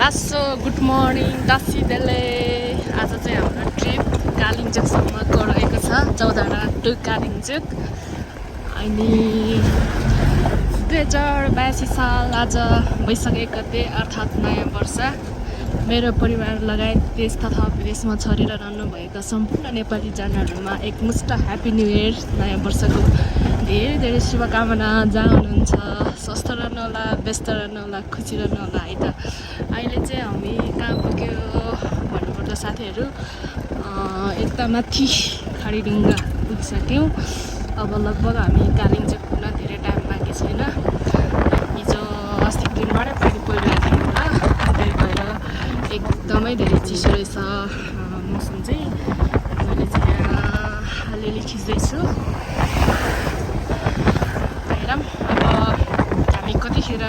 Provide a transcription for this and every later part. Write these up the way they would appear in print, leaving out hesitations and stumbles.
so good morning दसीदेले आज चाहिँ हाम्रो ट्रिप कालिम्पोङसम्म गएको छ 14 टु कालिम्पोङ अनि 2082 साल आज वैशाख 1 गते अर्थात् नयाँ वर्ष मेरो परिवार लगायत देश तथा विदेशमा छरेर रहनुभएका सम्पूर्ण नेपाली जनहरूमा एकमुष्ट ह्याप्पी न्यू इयर नयाँ वर्षको धेरै धेरै शुभकामना जहाँ हुनुहुन्छ स्वस्थ रहनुहोला व्यस्त रहनुहोला खुसी रहनुहोला है त अहिले चाहिँ हामी कहाँ पुग्यो भन्नुपर्दा साथीहरू एकदम माथि खाडीढुङ्गा पुगिसक्यौँ अब लगभग हामी कालिम्पोङ पुग्न धेरै टाइम बाँकी छैन हिजो अस्तिको दिनबाटै पानी परिरहेको थियो होला त्यही भएर एकदमै धेरै चिसो रहेछ मौसम चाहिँ मैले चाहिँ अलिअलि खिच्दैछु हेरौँ अब हामी कतिखेर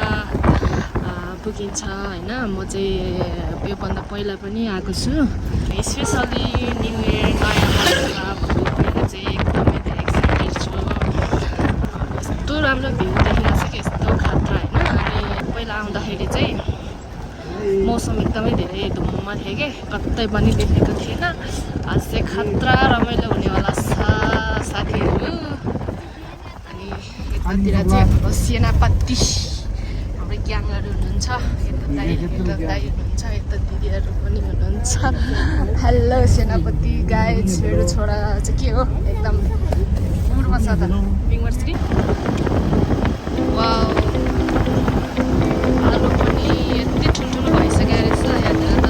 पुगिन्छ होइन म चाहिँ योभन्दा पहिला पनि आएको छु स्पेसली न्यु इयर नयाँ वर्षमा पुग्नु चाहिँ एकदमै धेरै एक्साइटेड छु यस्तो राम्रो भ्यू देखिरहेको छ कि यस्तो खतरा होइन अनि पहिला आउँदाखेरि चाहिँ मौसम एकदमै धेरै धुम्म थियो कि कतै पनि देखेको थिएन आज चाहिँ खतरा रमाइलो हुनेवाला छ साथीहरू अनि यतातिर चाहिँ अब सेनापति हाम्रो ग्याङहरू हुनुहुन्छ यता दाइ हुनुहुन्छ यता दिदीहरू पनि हुनुहुन्छ हेलो सेनापति गाइज मेरो छोरा चाहिँ के हो एकदम पूर्व छ त बिङवर्श्री वाउ आलु पनि यति ठुल्ठुलो भइसक्यो रहेछ यहाँतिर त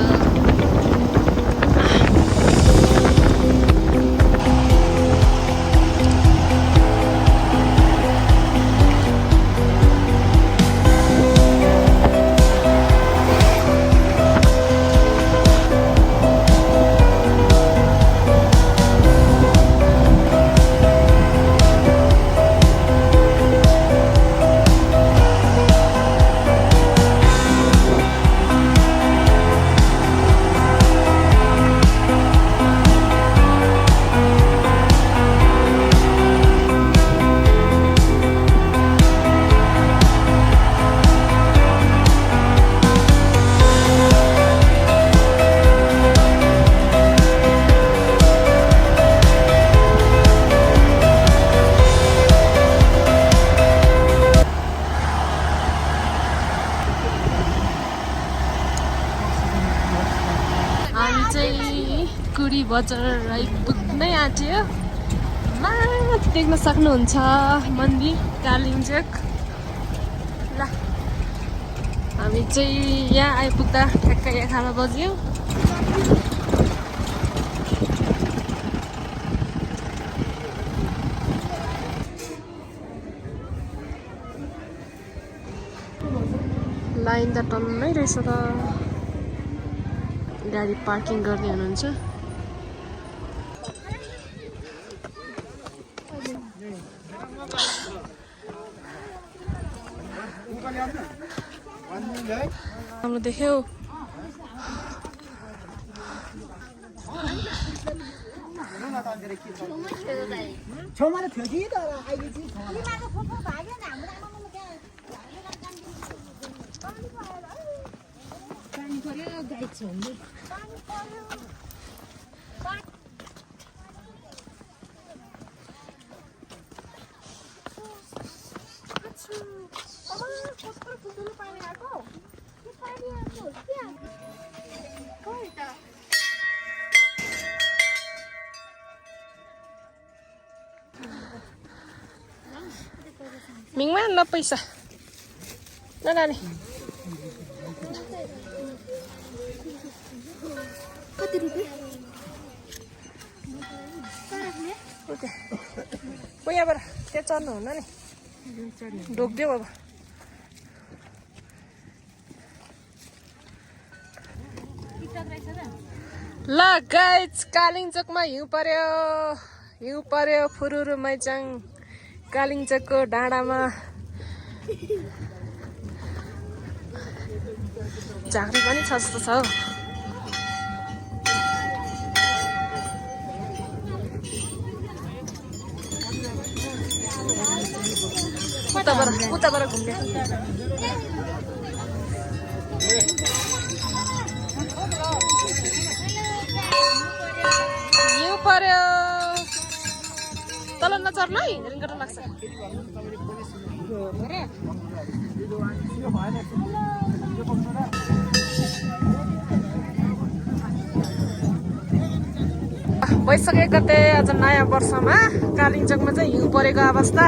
कुडी बजार आइपुग्नै आँट्यो माथि देख्न सक्नुहुन्छ मन्दिर कालिम्पोङ ल हामी चाहिँ यहाँ आइपुग्दा ठ्याक्कै 11 बज्यो लाइन त टन्नै रहेछ त गाडी पार्किङ गर्दै हुनुहुन्छ राम्रो देख्यौ मिङमा ल पैसा ल नानी कति रुपियाँ यहाँबाट त्यहाँ चढ्नु हुन्न नि ढोकिदेऊ अब ल गाइज कालिम्पोङमा हिउँ पर्यो फुरुरु मैचाङ कालिम्पोङको डाँडामा झाँक्री पनि छ जस्तो छ उताबाट घुम्ने पर्यो तल नचर्नु है रिङ्गटा लाग्छ वैशाख गते आज नयाँ वर्षमा कालिम्पोङमा चाहिँ हिउँ परेको अवस्था